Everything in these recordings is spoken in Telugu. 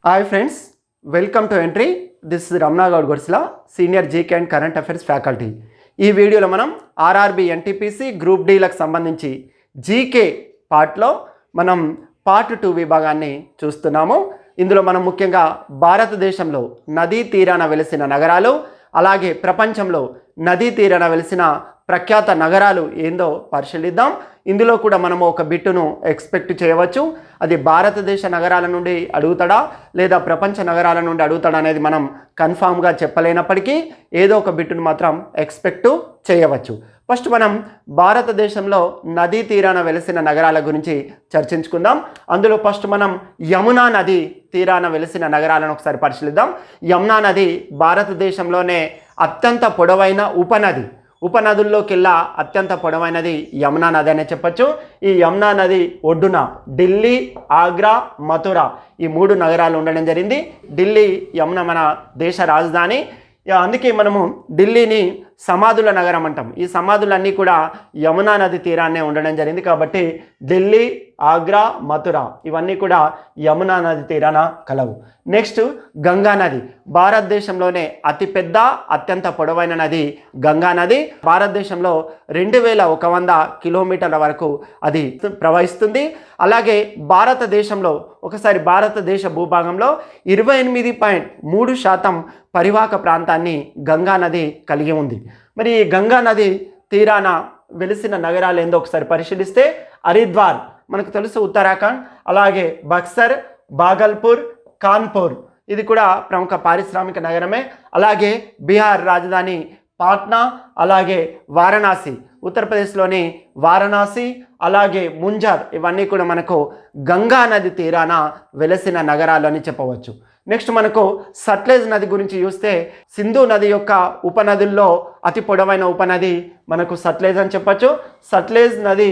Hi friends, welcome to Entri. This is Ramana Goud గొడ్స్లా, senior GK and current affairs faculty. ఈ వీడియోలో మనం ఆర్ఆర్బి ఎన్టీపీసీ గ్రూప్ డీలకు సంబంధించి జీకే పార్ట్లో మనం పార్ట్ 2 విభాగాన్ని చూస్తున్నాము. ఇందులో మనం ముఖ్యంగా భారతదేశంలో నదీ తీరాన వెలిసిన నగరాలు, అలాగే ప్రపంచంలో నదీ తీరాన వెలిసిన ప్రఖ్యాత నగరాలు ఏందో పరిశీలిద్దాం. ఇందులో కూడా మనము ఒక బిట్టును ఎక్స్పెక్ట్ చేయవచ్చు. అది భారతదేశ నగరాల నుండి అడుగుతాడా లేదా ప్రపంచ నగరాల నుండి అడుగుతాడా అనేది మనం కన్ఫామ్గా చెప్పలేనప్పటికీ ఏదో ఒక బిట్టును మాత్రం ఎక్స్పెక్ట్ చేయవచ్చు. ఫస్ట్ మనం భారతదేశంలో నదీ తీరాన వెలిసిన నగరాల గురించి చర్చించుకుందాం. అందులో ఫస్ట్ మనం యమునా నది తీరాన వెలిసిన నగరాలను ఒకసారి పరిశీలిద్దాం. యమునా నది భారతదేశంలోనే అత్యంత పొడవైన ఉపనదుల్లోకెల్లా అత్యంత పొడవైనది యమునా నది అనే చెప్పచ్చు. ఈ యమునా నది ఒడ్డున ఢిల్లీ, ఆగ్రా, మథుర ఈ 3 నగరాలు ఉండడం జరిగింది. ఢిల్లీ యమున మన దేశ రాజధాని. అందుకే మనము ఢిల్లీని సమాధుల నగరం అంటాం. ఈ సమాధులన్నీ కూడా యమునా నది తీరాన్నే ఉండడం జరిగింది. కాబట్టి ఢిల్లీ, ఆగ్రా, మథుర ఇవన్నీ కూడా యమునా నది తీరాన కలవు. నెక్స్ట్ గంగా నది. భారతదేశంలోనే అతిపెద్ద అత్యంత పొడవైన నది గంగా నది. భారతదేశంలో 2100 కిలోమీటర్ల వరకు అది ప్రవహిస్తుంది. అలాగే భారతదేశంలో భారతదేశ భూభాగంలో 28.3% పరివాహక ప్రాంతాన్ని గంగా నది కలిగి ఉంది. మరి ఈ గంగా నది తీరాన వెలిసిన నగరాలు ఏందో ఒకసారి పరిశీలిస్తే హరిద్వార్ మనకు తెలుసు, ఉత్తరాఖండ్. అలాగే బక్సర్, భాగల్పూర్, కాన్పూర్ ఇది కూడా ప్రముఖ పారిశ్రామిక నగరమే. అలాగే బీహార్ రాజధాని పాట్నా, అలాగే వారణాసి ఉత్తరప్రదేశ్లోని వారణాసి, అలాగే ముంజర్ ఇవన్నీ కూడా మనకు గంగా నది తీరాన వెలసిన నగరాలు అని చెప్పవచ్చు. నెక్స్ట్ మనకు సట్లెజ్ నది గురించి చూస్తే సింధు నది యొక్క ఉపనదుల్లో అతి పొడవైన ఉపనది మనకు సట్లెజ్ అని చెప్పచ్చు. సట్లెజ్ నది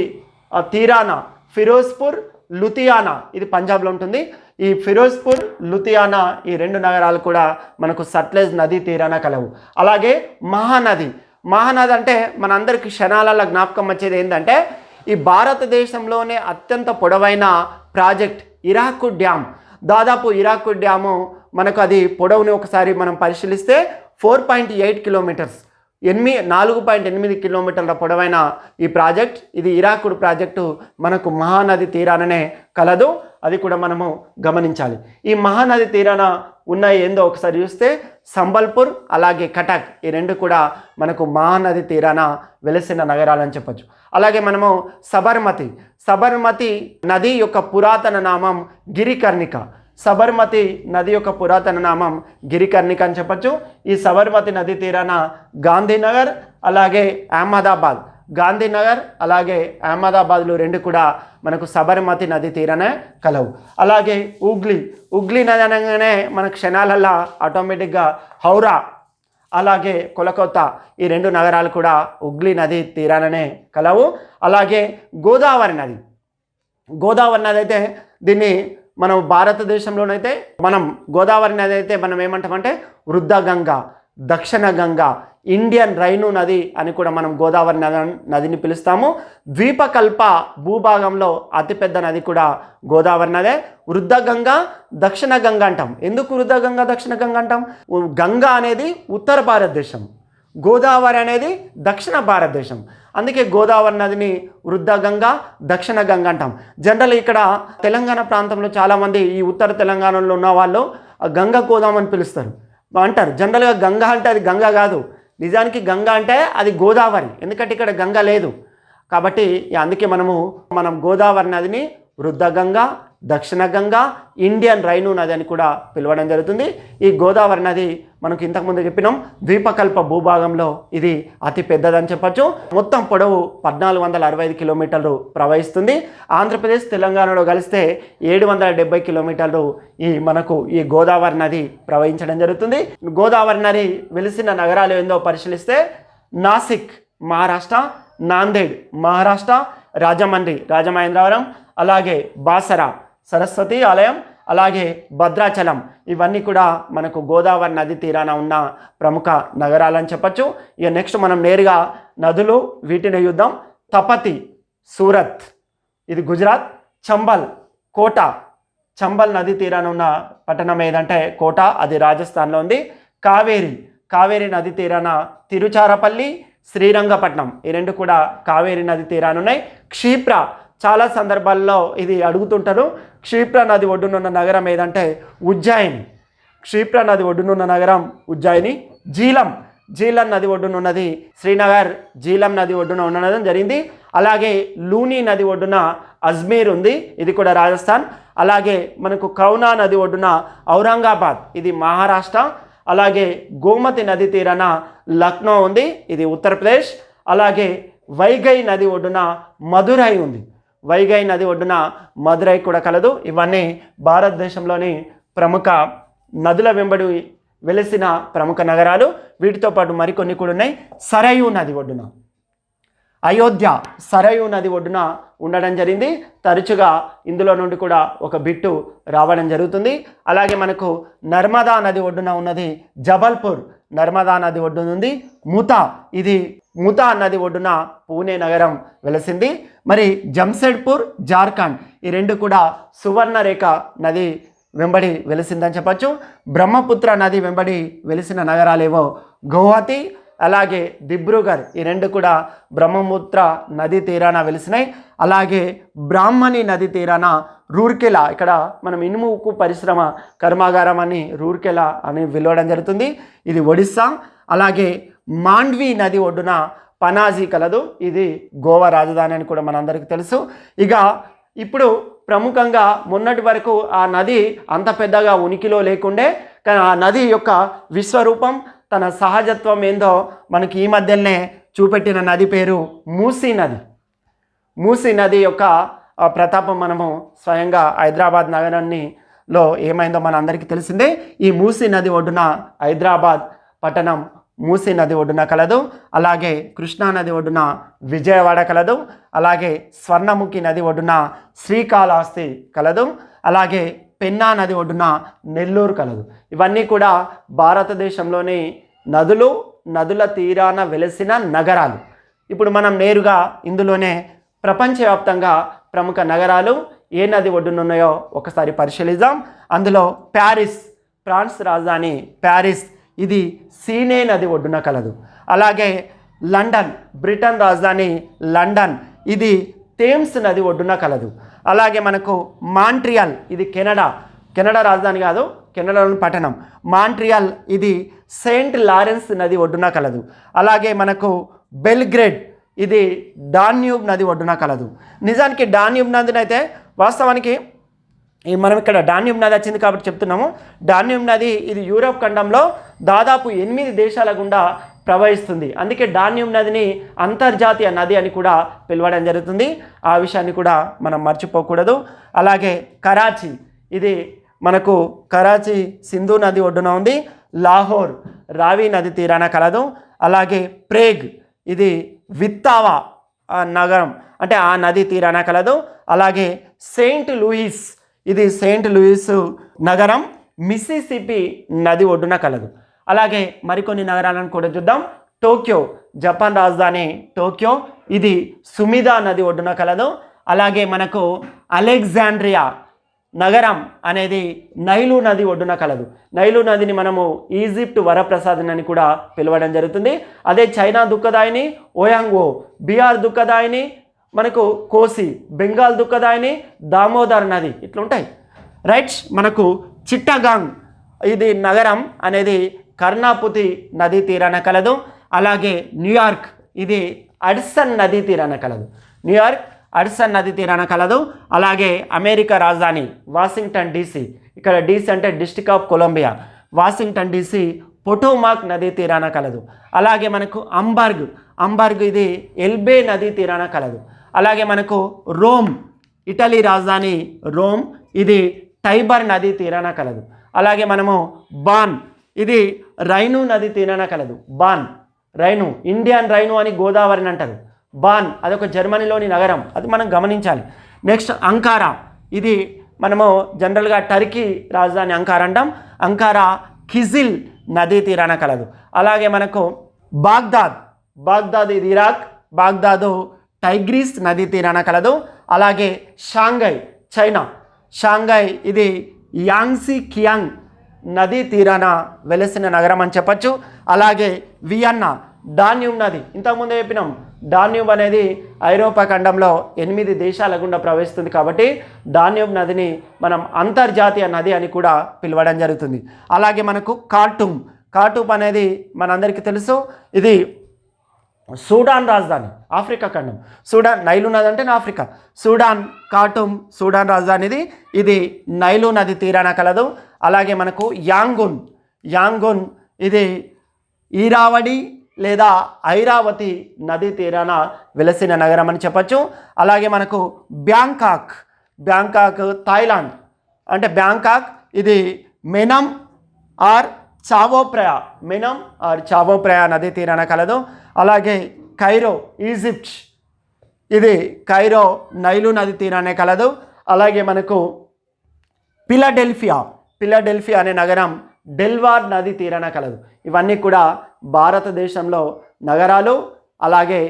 తీరాన ఫిరోజ్పూర్, లుధియానా ఇది పంజాబ్లో ఉంటుంది. ఈ ఫిరోజ్పూర్, లుధియానా ఈ 2 నగరాలు కూడా మనకు సట్లెజ్ నది తీరాన కలవు. అలాగే మహానది అంటే మనందరికీ క్షణాలలో జ్ఞాపకం వచ్చేది ఏంటంటే ఈ భారతదేశంలోనే అత్యంత పొడవైన ప్రాజెక్ట్ ఇరాకుడ్ డ్యామ్. దాదాపు ఇరాకుడ్ డ్యాము మనకు అది పొడవుని ఒకసారి మనం పరిశీలిస్తే 4.8 కిలోమీటర్స్ 4.8 కిలోమీటర్ల పొడవైన ఈ ప్రాజెక్ట్, ఇది ఇరాకుడ్ ప్రాజెక్టు మనకు మహానది తీరాననే కలదు. అది కూడా మనము గమనించాలి. ఈ మహానది తీరాన ఉన్నాయి ఏందో ఒకసారి చూస్తే సంబల్పూర్, అలాగే కటక్ ఈ 2 కూడా మనకు మహానది తీరాన వెలిసిన నగరాలని చెప్పచ్చు. అలాగే మనము సబర్మతి నది యొక్క పురాతన నామం గిరికర్ణిక. సబర్మతి నది యొక్క పురాతన నామం గిరికర్ణిక అని చెప్పచ్చు. ఈ సబర్మతి నది తీరాన గాంధీనగర్, అలాగే అహ్మదాబాద్, గాంధీనగర్ అలాగే అహ్మదాబాద్లు 2 కూడా మనకు సబర్మతి నది తీరనే కలవు. అలాగే ఉగ్లీ నది అనగానే మన క్షణాలల్లో ఆటోమేటిక్గా హౌరా, అలాగే కొలకత్తా ఈ 2 నగరాలు కూడా ఉగ్లీ నది తీరాననే కలవు. అలాగే గోదావరి నది అయితే దీన్ని మనం భారతదేశంలోనైతే గోదావరి నది అయితే మనం ఏమంటామంటే వృద్ధ గంగా, దక్షిణ గంగా, ఇండియన్ రైను నది అని కూడా మనం గోదావరి నదిని పిలుస్తాము. ద్వీపకల్ప భూభాగంలో అతిపెద్ద నది కూడా గోదావరి నదే. వృద్ధ గంగా, దక్షిణ గంగా అంటాం. ఎందుకు వృద్ధ గంగా, దక్షిణ గంగా అంటాం? గంగా అనేది ఉత్తర భారతదేశం, గోదావరి అనేది దక్షిణ భారతదేశం. అందుకే గోదావరి నదిని వృద్ధ గంగా, దక్షిణ గంగా అంటాం. జనరల్ ఇక్కడ తెలంగాణ ప్రాంతంలో చాలామంది ఈ ఉత్తర తెలంగాణలో ఉన్న వాళ్ళు గంగా గోదాం అని పిలుస్తారు అంటారు. జనరల్గా గంగా అంటే అది గంగా కాదు, నిజానికి గంగా అంటే అది గోదావరి. ఎందుకంటే ఇక్కడ గంగా లేదు కాబట్టి అందుకే మనం గోదావరి నదిని వృద్ధ గంగా, దక్షిణ గంగా, ఇండియన్ రైను నది అని కూడా పిలవడం జరుగుతుంది. ఈ గోదావరి నది మనకు ఇంతకుముందు చెప్పినాం ద్వీపకల్ప భూభాగంలో ఇది అతి పెద్దదని చెప్పచ్చు. మొత్తం పొడవు 1465 కిలోమీటర్లు ప్రవహిస్తుంది. ఆంధ్రప్రదేశ్, తెలంగాణలో కలిస్తే 770 కిలోమీటర్లు ఈ గోదావరి నది ప్రవహించడం జరుగుతుంది. గోదావరి నది వెలిసిన నగరాలు ఏందో పరిశీలిస్తే నాసిక్ మహారాష్ట్ర, నాందేడ్ మహారాష్ట్ర, రాజమండ్రి రాజమహేంద్రవరం, అలాగే బాసరా సరస్వతి ఆలయం, అలాగే భద్రాచలం ఇవన్నీ కూడా మనకు గోదావరి నది తీరాన ఉన్న ప్రముఖ నగరాలని చెప్పచ్చు. ఇక నెక్స్ట్ మనం నేరుగా నదులు వీటిని చూద్దాం. తపతి సూరత్ ఇది గుజరాత్, చంబల్ కోటా చంబల్ నది తీరాన ఉన్న పట్టణం ఏదంటే కోట, అది రాజస్థాన్లో ఉంది. కావేరి నది తీరాన తిరుచారపల్లి, శ్రీరంగపట్నం, ఈ రెండు కూడా కావేరి నది తీరాన ఉన్నాయి. క్షిప్ర, చాలా సందర్భాల్లో ఇది అడుగుతుంటారు. క్షిప్ర నది ఒడ్డునున్న నగరం ఏదంటే ఉజ్జయిని. క్షిప్ర నది ఒడ్డునున్న నగరం ఉజ్జయిని. జీలం నది ఒడ్డునున్నది శ్రీనగర్. జీలం నది ఒడ్డున ఉండడం జరిగింది. అలాగే లూని నది ఒడ్డున అజ్మీర్ ఉంది, ఇది కూడా రాజస్థాన్. అలాగే మనకు కౌనా నది ఒడ్డున ఔరంగాబాద్, ఇది మహారాష్ట్ర. అలాగే గోమతి నది తీరాన లక్నో ఉంది, ఇది ఉత్తరప్రదేశ్. అలాగే వైగై నది ఒడ్డున మదురై ఉంది. వైగై నది ఒడ్డున మదురై కూడా కలదు. ఇవన్నీ భారతదేశంలోని ప్రముఖ నదుల వెంబడి వెలిసిన ప్రముఖ నగరాలు. వీటితో పాటు మరికొన్ని కూడా ఉన్నాయి. సరయూ నది ఒడ్డున అయోధ్య, సరయూ నది ఒడ్డున ఉండడం జరిగింది. తరచుగా ఇందులో నుండి కూడా ఒక బిట్టు రావడం జరుగుతుంది. అలాగే మనకు నర్మదా నది ఒడ్డున ఉన్నది జబల్పూర్, నర్మదా నది ఒడ్డున ఉంది. ముతా నది ఒడ్డున పూణే నగరం వెలసింది. మరి జంషెడ్పూర్, జార్ఖండ్, ఈ రెండు కూడా సువర్ణరేఖ నది వెంబడి వెలిసిందని చెప్పచ్చు. బ్రహ్మపుత్ర నది వెంబడి వెలిసిన నగరాలేవో గౌహతి, అలాగే దిబ్రూగర్, ఈ రెండు కూడా బ్రహ్మపుత్ర నది తీరాన వెలిసినాయి. అలాగే బ్రాహ్మణి నది తీరాన రూర్కెలా, ఇక్కడ మనం ఇనుముకు పరిశ్రమ కర్మాగారం అని రూర్కెలా అని పిలవడం జరుగుతుంది, ఇది ఒడిస్సా. అలాగే మాండ్వి నది ఒడ్డున పనాజీ కలదు, ఇది గోవా రాజధాని అని కూడా మనందరికీ తెలుసు. ఇక ఇప్పుడు ప్రముఖంగా మొన్నటి వరకు ఆ నది అంత పెద్దగా ఉనికిలో లేకుండే, కానీ ఆ నది యొక్క విశ్వరూపం, తన సహజత్వం ఏందో మనకి ఈ మధ్యనే చూపెట్టిన నది పేరు మూసీ నది. మూసీ నది యొక్క ప్రతాపం మనము స్వయంగా హైదరాబాద్ నగరాన్నిలో ఏమైందో మన అందరికీ తెలిసిందే. ఈ మూసీ నది ఒడ్డున హైదరాబాద్ పట్టణం మూసీ నది ఒడ్డున కలదు. అలాగే కృష్ణా నది ఒడ్డున విజయవాడ కలదు. అలాగే స్వర్ణముఖి నది ఒడ్డున శ్రీకాళహస్తి కలదు. అలాగే పెన్నా నది ఒడ్డున నెల్లూరు కలదు. ఇవన్నీ కూడా భారతదేశంలోని నదుల తీరాన వెలసిన నగరాలు. ఇప్పుడు మనం నేరుగా ఇందులోనే ప్రపంచవ్యాప్తంగా ప్రముఖ నగరాలు ఏ నది ఒడ్డున ఉన్నాయో ఒకసారి పరిశీలిద్దాం. అందులో ప్యారిస్, ఫ్రాన్స్ రాజధాని ప్యారిస్, ఇది సీనే నది ఒడ్డున కలదు. అలాగే లండన్, బ్రిటన్ రాజధాని లండన్, ఇది థేమ్స్ నది ఒడ్డున కలదు. అలాగే మనకు మాంట్రియాల్, ఇది కెనడా రాజధాని కాదు, కెనడాలోని పట్టణం మాంట్రియాల్, ఇది సెయింట్ లారెన్స్ నది ఒడ్డున కలదు. అలాగే మనకు బెల్గ్రేడ్, ఇది డాన్యూబ్ నది ఒడ్డున కలదు. నిజానికి డాన్యూబ్ నదిని అయితే వాస్తవానికి మనం ఇక్కడ డాన్యూబ్ నది వచ్చింది కాబట్టి చెప్తున్నాము. డాన్యూబ్ నది ఇది యూరోప్ ఖండంలో దాదాపు 8 దేశాల గుండా ప్రవహిస్తుంది. అందుకే డాన్యూబ్ నదిని అంతర్జాతీయ నది అని కూడా పిలవడం జరుగుతుంది. ఆ విషయాన్ని కూడా మనం మర్చిపోకూడదు. అలాగే కరాచీ, ఇది మనకు కరాచీ సింధు నది ఒడ్డున ఉంది. లాహోర్ రావి నది తీరాన కలదు. అలాగే ప్రేగ్, ఇది విత్తావా నగరం, అంటే ఆ నది తీరాన కలదు. అలాగే సెయింట్ లూయిస్, ఇది సెయింట్ లూయిస్ నగరం మిసిసిపి నది ఒడ్డున కలదు. అలాగే మరికొన్ని నగరాలను కూడా చూద్దాం. టోక్యో, జపాన్ రాజధాని టోక్యో, ఇది సుమిదా నది ఒడ్డున కలదు. అలాగే మనకు అలెగ్జాండ్రియా నగరం అనేది నైలు నది ఒడ్డున కలదు. నైలు నదిని మనము ఈజిప్ట్ వరప్రసాదం అని కూడా పిలవడం జరుగుతుంది. అదే చైనా దుఃఖదాయిని ఓయాంగో, బీహార్ దుఃఖదాయిని మనకు కోసి, బెంగాల్ దుఃఖదాయిని దామోదర్ నది, ఇట్లుంటాయి రైట్స్. మనకు చిట్టగాంగ్, ఇది నగరం అనేది కర్ణాపుతి నదీ తీరాన కలదు. అలాగే న్యూయార్క్, ఇది అడ్సన్ నదీ తీరాన కలదు. న్యూయార్క్ అడ్సన్ నది తీరాన కలదు. అలాగే అమెరికా రాజధాని వాషింగ్టన్ డీసీ, ఇక్కడ డీసీ అంటే District of Columbia, Washington DC Potomac నదీ తీరాన కలదు. అలాగే మనకు అంబర్గ్, ఇది ఎల్బే నదీ తీరాన కలదు. అలాగే మనకు రోమ్, ఇటలీ రాజధాని రోమ్, ఇది టైబర్ నదీ తీరాన కలదు. అలాగే మనము బాన్, ఇది రైను నది తీరాన కలదు. బాన్ రైను, ఇండియన్ రైను అని గోదావరిని అంటారు. బాన్ అదొక జర్మనీలోని నగరం, అది మనం గమనించాలి. నెక్స్ట్ అంకారా, ఇది మనము జనరల్గా టర్కీ రాజధాని అంకారా అంటాం. అంకారా ఖిజిల్ నదీ తీరాన కలదు. అలాగే మనకు బాగ్దాద్, ఇది ఇరాక్, బాగ్దాదు టైగ్రీస్ నదీ తీరాన కలదు. అలాగే షాంఘై, చైనా, షాంఘై ఇది యాంగ్సీ కియాంగ్ నదీ తీరాన వెలసిన నగరం అని చెప్పచ్చు. అలాగే వియన్నా డాన్యూబ్ నది, ఇంతకుముందే చెప్పినాం డాన్యూబ్ అనేది ఐరోపా ఖండంలో 8 దేశాల గుండా ప్రవహిస్తుంది కాబట్టి డాన్యూబ్ నదిని మనం అంతర్జాతీయ నది అని కూడా పిలవడం జరుగుతుంది. అలాగే మనకు ఖార్టూమ్ అనేది మనందరికీ తెలుసు, ఇది సూడాన్ రాజధాని, ఆఫ్రికా ఖండం. సూడాన్, నైలు నది అంటే ఆఫ్రికా. ఖార్టూమ్ సూడాన్ రాజధానిది, ఇది నైలు నది తీరాన కలదు. అలాగే మనకు యాంగూన్ ఇది ఈరావడి లేదా ఐరావతి నదీ తీరాన వెలసిన నగరం అని చెప్పచ్చు. అలాగే మనకు బ్యాంకాక్ థాయిలాండ్ అంటే బ్యాంకాక్, ఇది మెనమ్ ఆర్ చావోప్రయా నదీ తీరాన కలదు. అలాగే కైరో ఈజిప్ట్, ఇది కైరో నైలు నది తీరానే కలదు. అలాగే మనకు ఫిలడెల్ఫియా అనే నగరం డెల్వార్ నది తీరాన కలదు. ఇవన్నీ కూడా భారతదేశంలో నగరాలు. అలాగే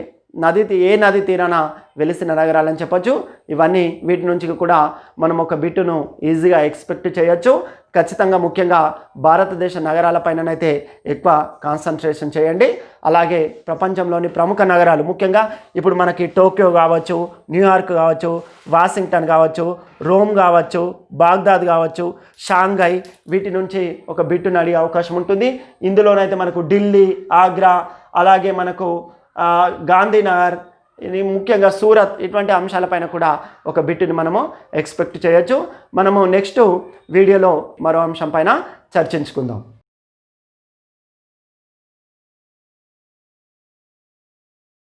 ఏ నది తీరాన వెలిసిన నగరాలని చెప్పొచ్చు. ఇవన్నీ వీటి నుంచి కూడా మనం ఒక బిట్టును ఈజీగా ఎక్స్పెక్ట్ చేయొచ్చు. ఖచ్చితంగా ముఖ్యంగా భారతదేశ నగరాలపైననైతే ఎక్కువ కాన్సన్ట్రేషన్ చేయండి. అలాగే ప్రపంచంలోని ప్రముఖ నగరాలు, ముఖ్యంగా ఇప్పుడు మనకి టోక్యో కావచ్చు, న్యూయార్క్ కావచ్చు, వాషింగ్టన్ కావచ్చు, రోమ్ కావచ్చు, బాగ్దాద్ కావచ్చు, షాంఘై, వీటి నుంచి ఒక బిట్టును అడిగే అవకాశం ఉంటుంది. ఇందులోనైతే మనకు ఢిల్లీ, ఆగ్రా, అలాగే మనకు గాంధీనగర్, ఇది ముఖ్యంగా సూరత్, ఇటువంటి అంశాలపైన కూడా ఒక బిట్టుని మనము ఎక్స్పెక్ట్ చేయొచ్చు. మనము నెక్స్ట్ వీడియోలో మరో అంశం పైన చర్చించుకుందాం.